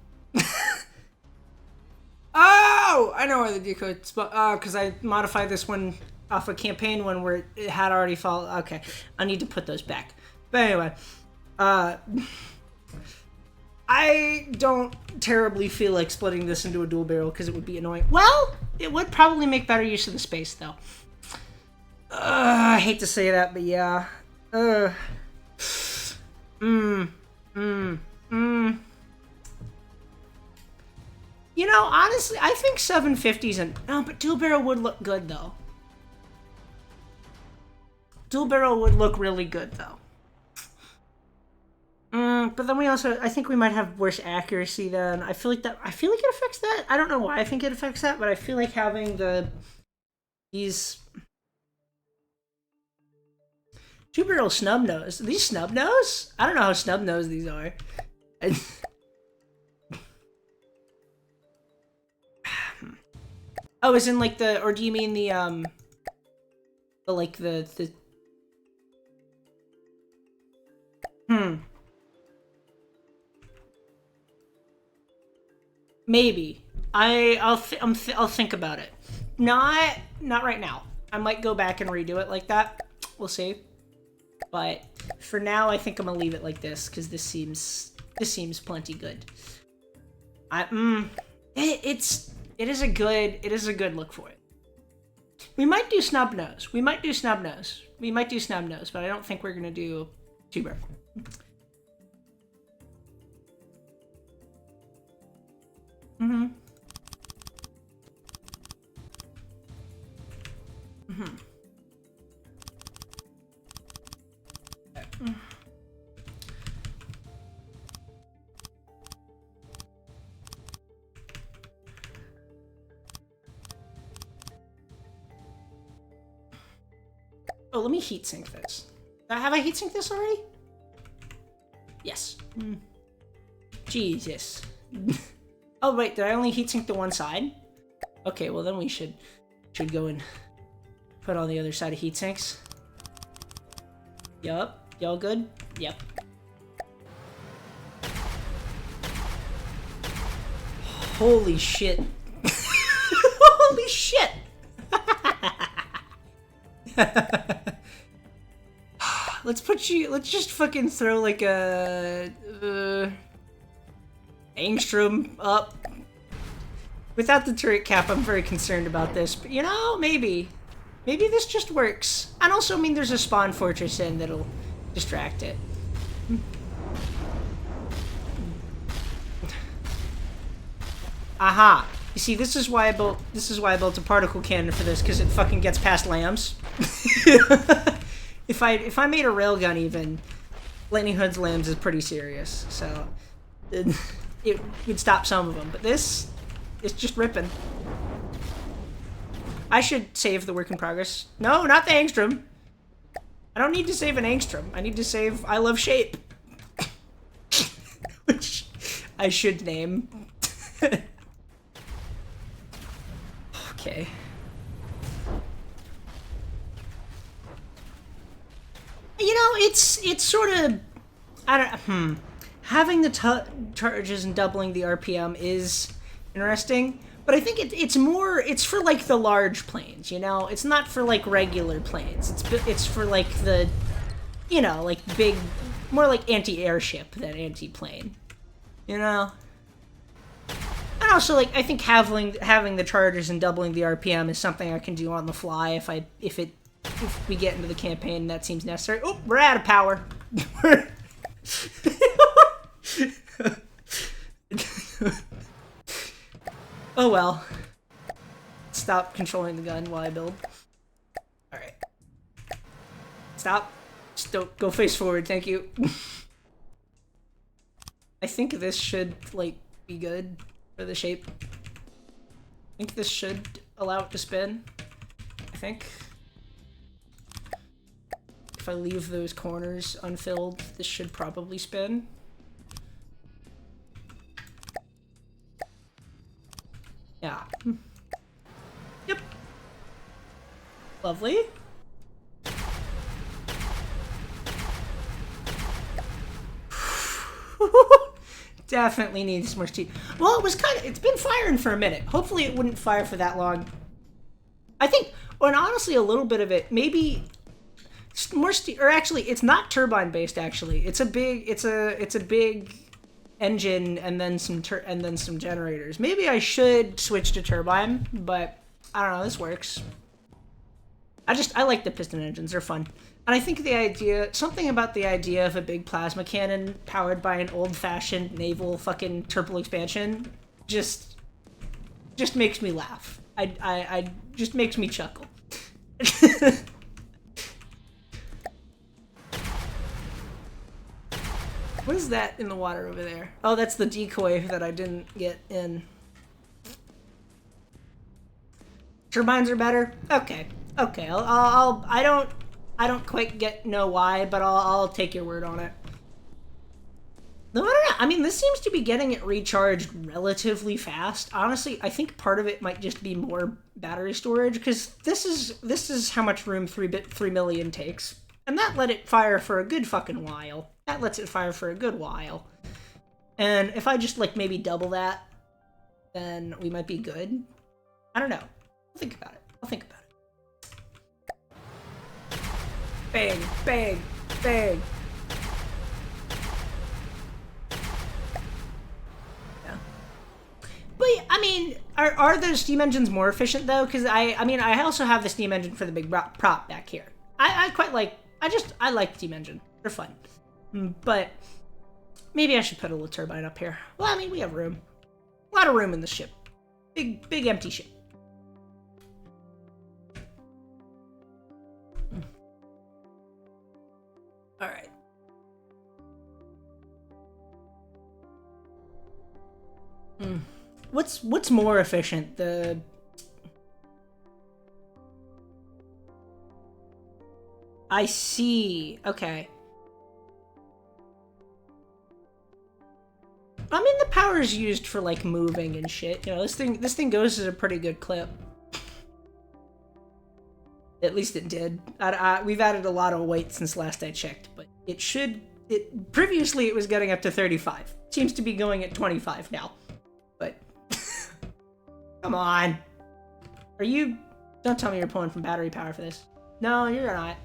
Oh, I know where the decoy because I modified this one off a campaign one where it had already fallen. Okay, I need to put those back. But anyway, I don't terribly feel like splitting this into a dual barrel because it would be annoying. Well, it would probably make better use of the space though. I hate to say that, but yeah. You know, honestly, I think 750s and no, but dual barrel would look good though. Dual barrel would look really good though. But then we also, I think we might have worse accuracy then. I feel like it affects that. I don't know why I think it affects that, but I feel like having these two barrel snub nose. Are these snub nose? I don't know how snub nose these are. Oh, is in like or do you mean the Maybe. I'll think about it. Not right now. I might go back and redo it like that. We'll see. But for now, I think I'm gonna leave it like this because this seems plenty good. It is a good look for it. We might do snub nose. But I don't think we're gonna do tuber. Oh, let me heatsink this. Have I heatsynced this already? Yes. Jesus. Oh wait, did I only heatsink the one side? Okay, well then we should go and put on the other side of heatsinks. Yup. Y'all good? Yep. Holy shit. Holy shit! Let's just fucking throw like a Angstrom up. Without the turret cap, I'm very concerned about this, but you know, maybe this just works. And also, I mean, there's a spawn fortress in that'll distract it. Aha! You see, this is why I built a particle cannon for this, because it fucking gets past lambs. if I made a railgun, even Lightning Hood's limbs is pretty serious, so it would stop some of them. But this is just ripping. I should save the work in progress. No, not the angstrom. I don't need to save an angstrom. I need to save I Love Shape, which I should name. Okay. You know, it's sort of, I don't, having the charges and doubling the RPM is interesting, but I think it's for like the large planes, you know? It's not for like regular planes. It's for like the, you know, like big, more like anti-airship than anti-plane, you know? And also, like, I think having the charges and doubling the RPM is something I can do on the fly if we get into the campaign and that seems necessary. Oh, we're out of power. Oh well. Stop controlling the gun while I build. Alright. Stop. Just don't go face forward, thank you. I think this should, like, be good for the shape. I think this should allow it to spin. I think. If I leave those corners unfilled, this should probably spin. Yeah. Yep. Lovely. Definitely needs more steam. Well, it's been firing for a minute. Hopefully it wouldn't fire for that long. I think, and honestly, a little bit of it, maybe more steam, or actually, it's not turbine based. Actually, it's a big engine and then some generators. Maybe I should switch to turbine, but I don't know. This works. I like the piston engines. They're fun. And I think something about the idea of a big plasma cannon powered by an old-fashioned naval fucking turbo expansion just makes me laugh. I just makes me chuckle. What is that in the water over there? Oh, that's the decoy that I didn't get in. Turbines are better? Okay. Okay. I don't quite know why, but I'll take your word on it. No, I don't know. I mean, this seems to be getting it recharged relatively fast. Honestly, I think part of it might just be more battery storage, because this is how much room 3 million takes, and that let it fire for a good fucking while. That lets it fire for a good while. And if I just like maybe double that, then we might be good. I don't know. I'll think about it. Bang, bang, bang. Yeah. But I mean, are the steam engines more efficient though? Because I mean, I also have the steam engine for the big prop back here. I quite like. I like steam engine. They're fun. But maybe I should put a little turbine up here. Well, I mean, we have room. A lot of room in the ship. Big empty ship. All right. What's more efficient? I see. Okay. I mean, the power is used for like moving and shit. You know, this thing goes at a pretty good clip. At least it did. We've added a lot of weight since last I checked, but previously it was getting up to 35. Seems to be going at 25 now. But come on. Don't tell me you're pulling from battery power for this. No, you're not.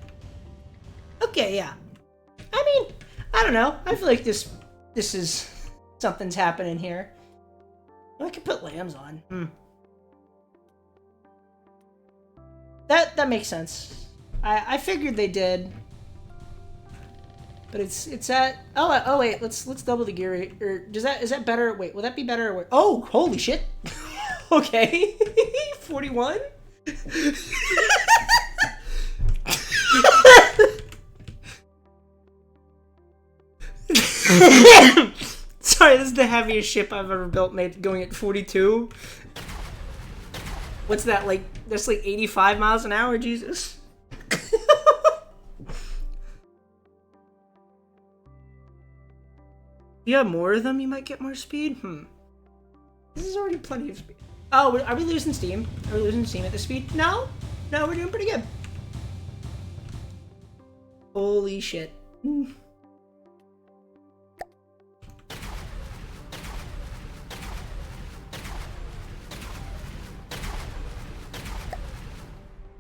Okay, yeah. I mean, I don't know. I feel like this is something's happening here. I could put lambs on. That makes sense. I figured they did. But it's at oh wait, let's double the gear, or is that better? Wait, will that be better? Or oh, holy shit. Okay. 41. Sorry, this is the heaviest ship I've ever built, made going at 42. What's that, like, that's like 85 miles an hour, Jesus. You have more of them, you might get more speed? This is already plenty of speed. Oh, are we losing steam? Are we losing steam at this speed? No? No, we're doing pretty good. Holy shit.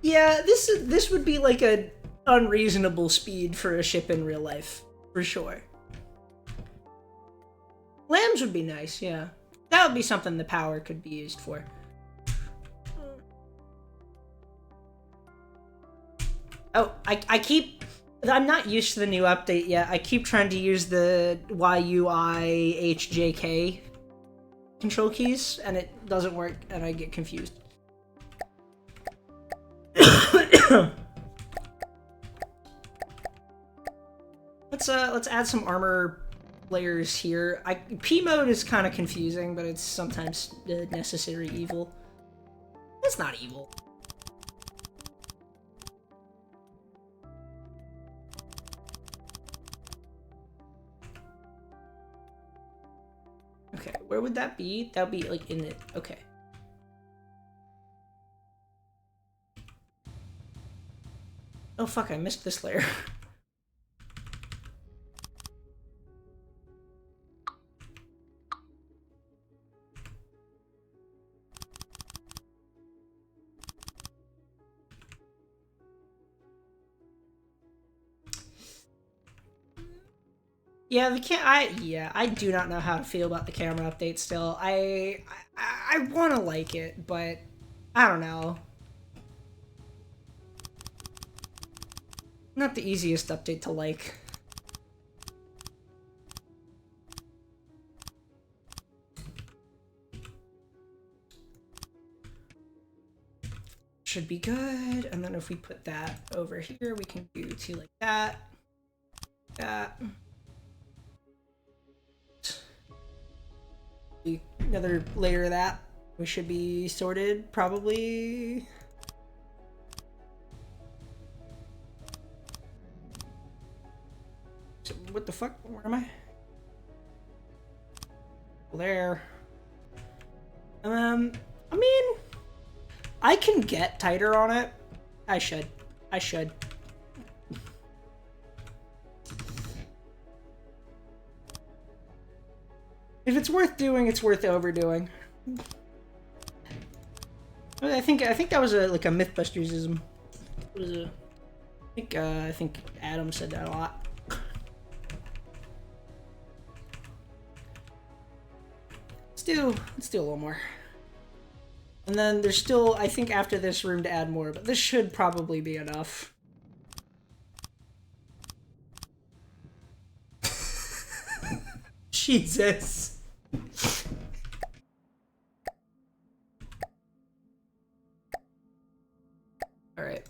Yeah, this would be like a unreasonable speed for a ship in real life, for sure. Lambs would be nice, yeah. That would be something the power could be used for. Oh, I'm not used to the new update yet. I keep trying to use the YUIHJK control keys, and it doesn't work, and I get confused. Let's add some armor layers here. P mode is kind of confusing, but it's sometimes necessary evil. It's not evil. Okay, where would that be? That would be like in it. Okay. Oh fuck, I missed this layer. Yeah, I do not know how to feel about the camera update still. I want to like it, but I don't know. Not the easiest update to like. Should be good. And then if we put that over here, we can do two like that. That. Another layer of that. We should be sorted, probably. So, what the fuck? Where am I? There. I mean, I can get tighter on it. I should. If it's worth doing, it's worth overdoing. I think that was like a Mythbustersism. What is it? I think Adam said that a lot. Let's do a little more. And then there's still, I think after this, room to add more, but this should probably be enough. Jesus. Alright.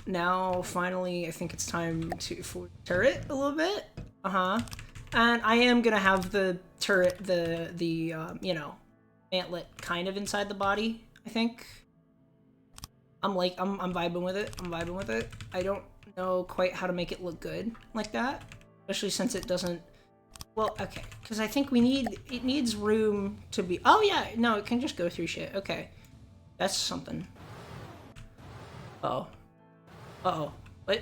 Now, finally, I think it's time for turret a little bit. And I am gonna have the turret, you know, antlet kind of inside the body, I think. I'm vibing with it. I don't know quite how to make it look good like that. Especially since it doesn't... Well, okay. Because I think it needs room to be... Oh, yeah! No, it can just go through shit. Okay. That's something. Uh-oh. Uh-oh. What?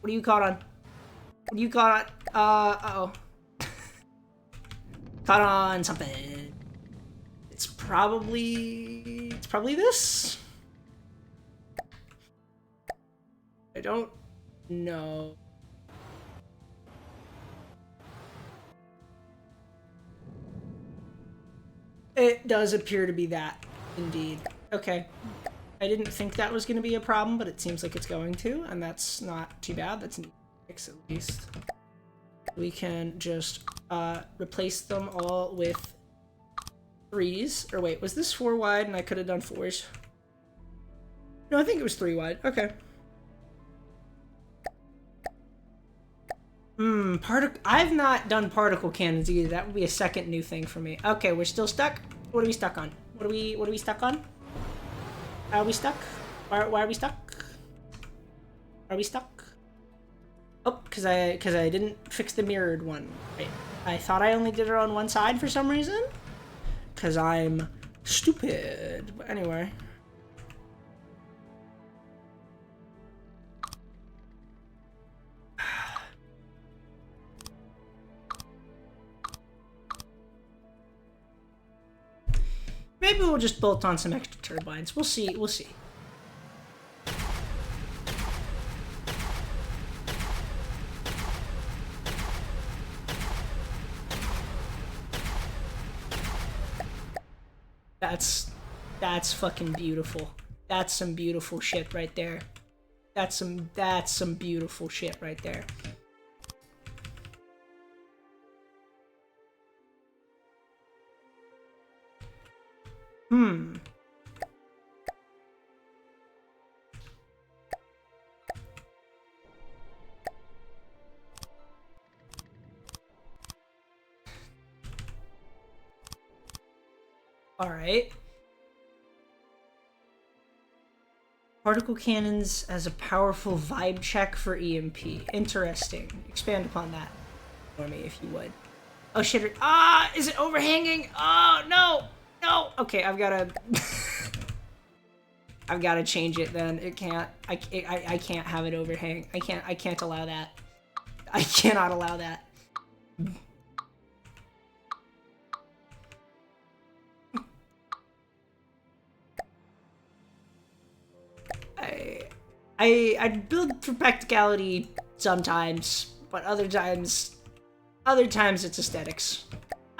What are you caught on? What are you caught on? Uh-oh. Caught on something. It's probably this? I don't know. It does appear to be that, indeed. Okay. I didn't think that was going to be a problem, but it seems like it's going to, and that's not too bad. That's an fix at least. We can just replace them all with 3s. Or wait, was this 4 wide and I could have done 4s? No, I think it was 3 wide. Okay. I've not done particle cannons either. That would be a second new thing for me. Okay, we're still stuck. What are we stuck on? What are we stuck on? Are we stuck? Why are we stuck? Are we stuck? Oh, cause I didn't fix the mirrored one. Right. I thought I only did it on one side for some reason. Cause I'm stupid. But anyway. Maybe we'll just bolt on some extra turbines. We'll see. We'll see. That's fucking beautiful. That's some beautiful shit right there. That's some beautiful shit right there. Alright. Particle cannons as a powerful vibe check for EMP. Interesting. Expand upon that for me, if you would. Oh shit. Ah! Is it overhanging? Oh, no! No! Okay, I've gotta... I've gotta change it then. It can't... I can't have it overhang. I can't allow that. I cannot allow that. I build for practicality sometimes, but other times it's aesthetics.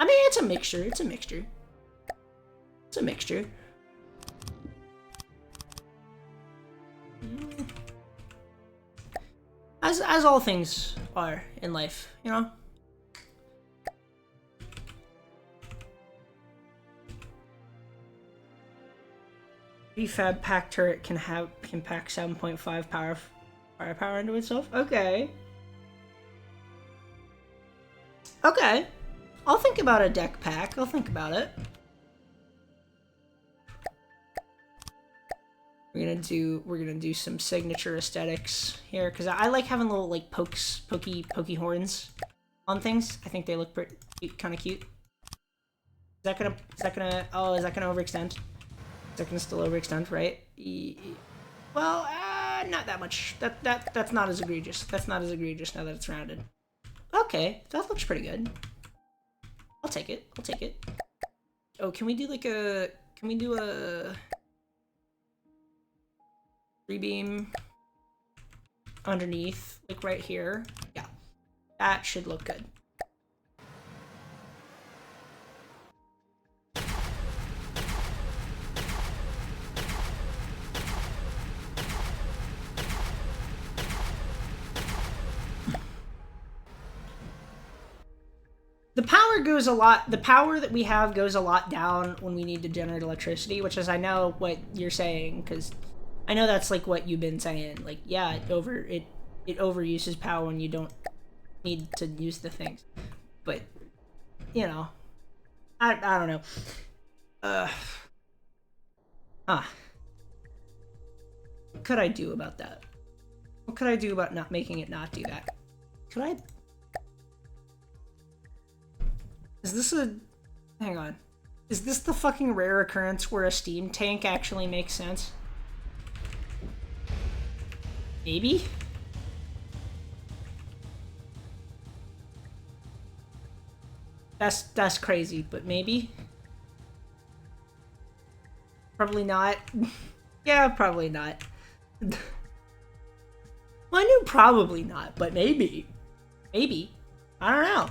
I mean, it's a mixture. It's a mixture. It's a mixture. As all things are in life, you know. Prefab pack turret can pack 7.5 firepower into itself. Okay. Okay. I'll think about a deck pack. I'll think about it. We're gonna do some signature aesthetics here because I like having little like pokey horns on things. I think they look pretty kind of cute. Is that gonna overextend? Is that gonna still overextend, right? Well, not that much. That's not as egregious. That's not as egregious now that it's rounded. Okay, that looks pretty good. I'll take it. I'll take it. Oh, can we do a 3-beam underneath, like right here? Yeah, that should look good. The power that we have goes a lot down when we need to generate electricity, which is, I know what you're saying, because I know that's like what you've been saying. Like, yeah, it overuses power when you don't need to use the things. But, you know, I don't know. What could I do about that? What could I do about not making it not do that? Could I... Is this a... Hang on. Is this the fucking rare occurrence where a steam tank actually makes sense? Maybe? That's crazy, but maybe? Probably not. Yeah, probably not. Well, I knew probably not, but maybe. Maybe. I don't know.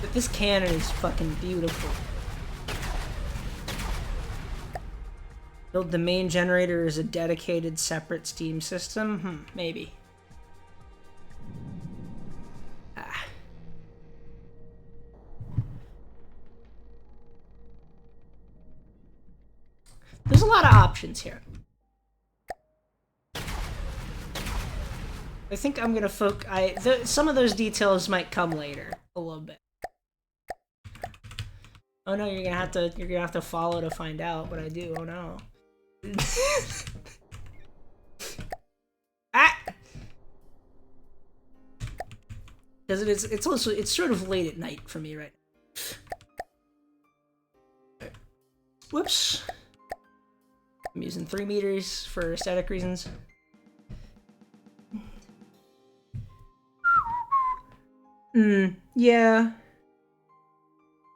But this cannon is fucking beautiful. Build the main generator as a dedicated separate steam system? Maybe. options here. I think I'm gonna focus. Some of those details might come later, a little bit. Oh no, you're gonna have to follow to find out what I do. Oh no. Ah! Because it's sort of late at night for me right now. Whoops. I'm using 3 meters for aesthetic reasons. Yeah.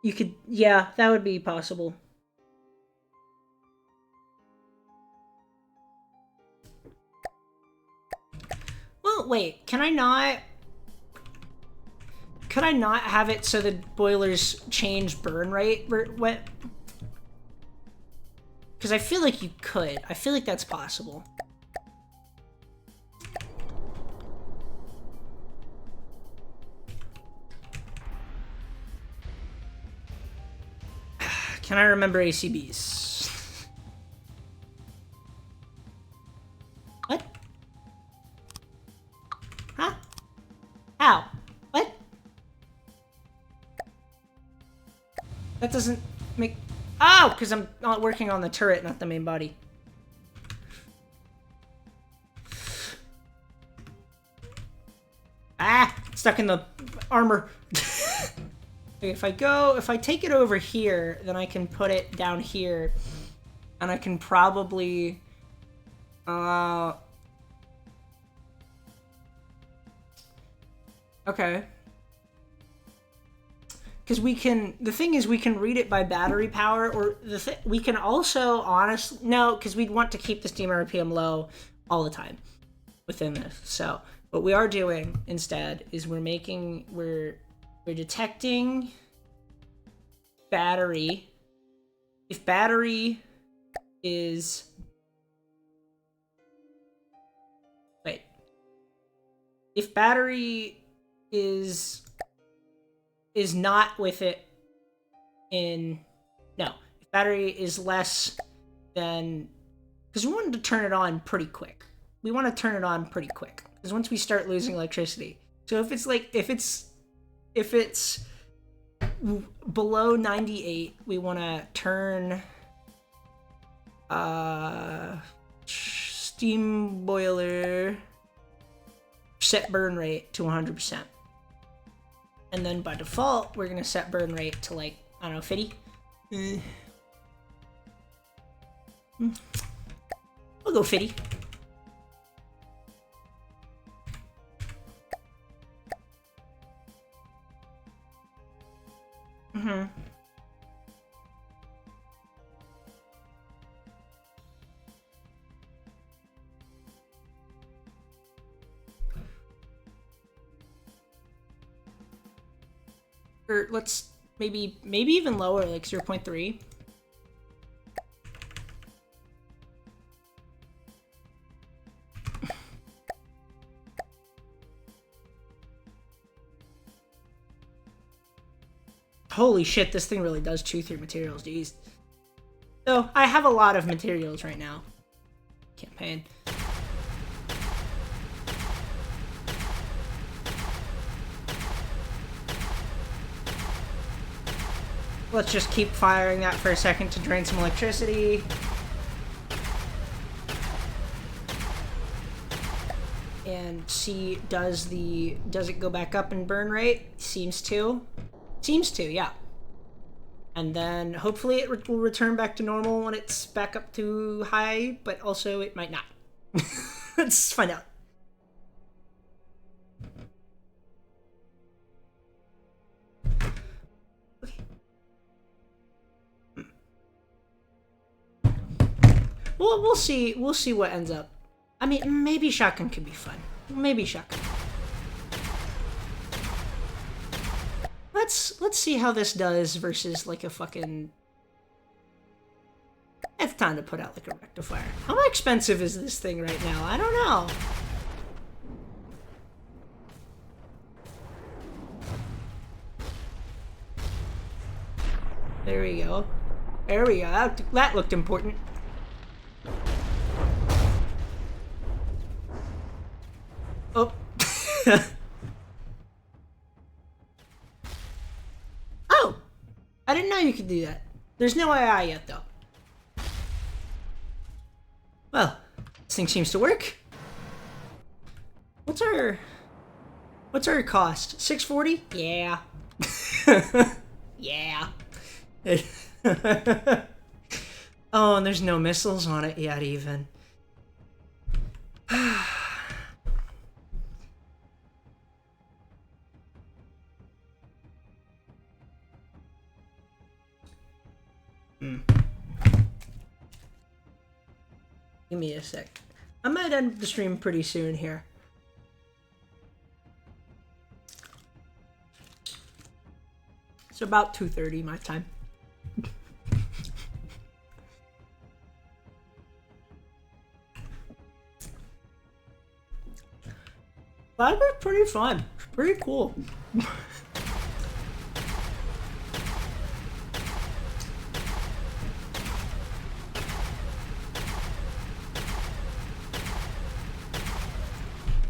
You could, yeah, that would be possible. Well, wait, can I not... Could I not have it so the boilers change burn rate? What? Because I feel like you could. I feel like that's possible. Can I remember ACBs? What? Huh? How? What? That doesn't make... Oh! Because I'm not working on the turret, not the main body. Ah! Stuck in the armor. If I take it over here, then I can put it down here, and I can probably, okay. Because the thing is we can read it by battery power, or we can also, honestly, no, because we'd want to keep the steam RPM low all the time within this. So what we are doing instead is we're detecting battery. If battery is... Wait. If battery is not with it in... No. If battery is less than... Because we wanted to turn it on pretty quick. We want to turn it on pretty quick. Because once we start losing electricity. So if it's like... If it's below 98, we want to turn steam boiler set burn rate to 100%. And then by default, we're going to set burn rate to, like, I don't know, 50. We'll go 50. Or let's maybe even lower, like 0.3. Holy shit, this thing really does chew through materials, geez. So, I have a lot of materials right now. Campaign. Let's just keep firing that for a second to drain some electricity. And see, does it go back up in burn rate? Seems to. Seems to, yeah. And then hopefully it will return back to normal when it's back up to high, but also it might not. Let's find out. Okay. Well, we'll see what ends up. I mean, maybe shotgun could be fun. Maybe shotgun. Let's see how this does versus like a fucking... It's time to put out like a rectifier. How expensive is this thing right now? I don't know. There we go. There we go. That looked important. Oh! I didn't know you could do that. There's no AI yet, though. Well, this thing seems to work. What's our cost? 640? Yeah. Yeah. Oh, and there's no missiles on it yet, even. Give me a sec. I might end the stream pretty soon here. It's about 2:30 my time. That was pretty fun. Pretty cool.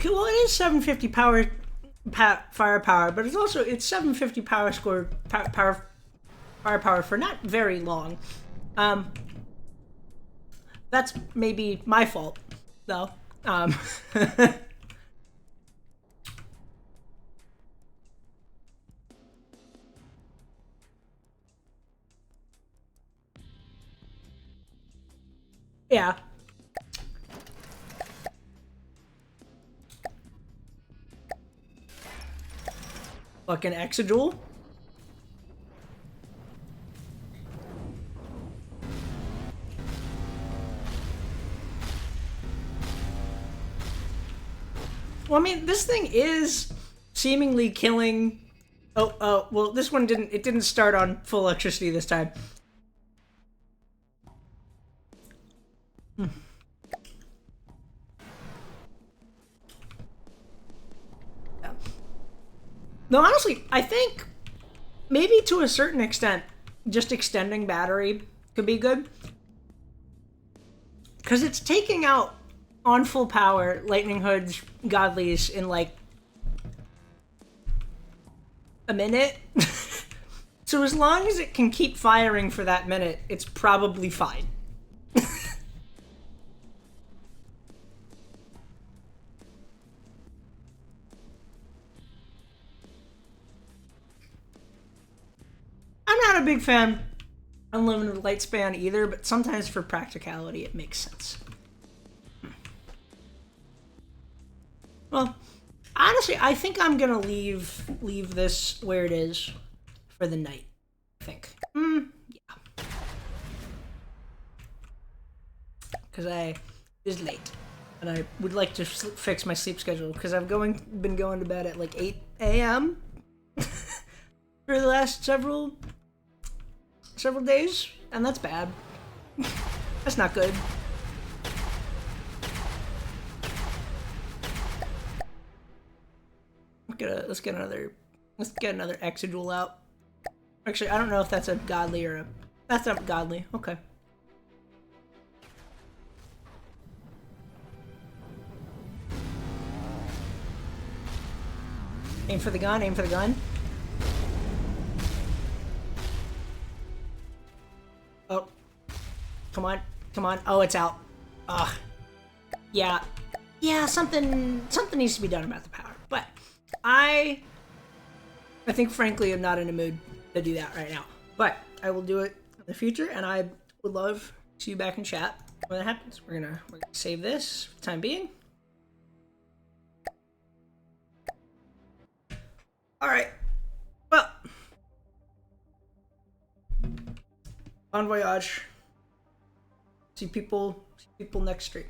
Well, it is 750 firepower, but it's 750 power score firepower for not very long. That's maybe my fault, though. Yeah. Fucking Exajoule. Well, I mean, this thing is seemingly killing. Oh, well, this one didn't. It didn't start on full electricity this time. Yeah. No, honestly, I think maybe to a certain extent, just extending battery could be good. Because it's taking out on full power Lightning Hoods, Godlies in like a minute. So as long as it can keep firing for that minute, it's probably fine. I'm not a big fan of unlimited light span either, but sometimes for practicality it makes sense. Well, honestly, I think I'm gonna leave this where it is for the night. I think. Yeah. Because it's late, and I would like to fix my sleep schedule because I've been going to bed at like 8 a.m. for the last several days, and that's bad. That's not good. Let's get another Exajoule out. Actually, I don't know if that's a Godly or a... That's not Godly. Okay. Aim for the gun, aim for the gun. Oh. Come on. Come on. Oh, it's out. Ugh. Yeah. Yeah, something needs to be done about the power. But I think, frankly, I'm not in a mood to do that right now. But I will do it in the future, and I would love to see you back in chat when that happens. We're gonna save this for the time being. Alright. Well. Bon voyage. See people next stream.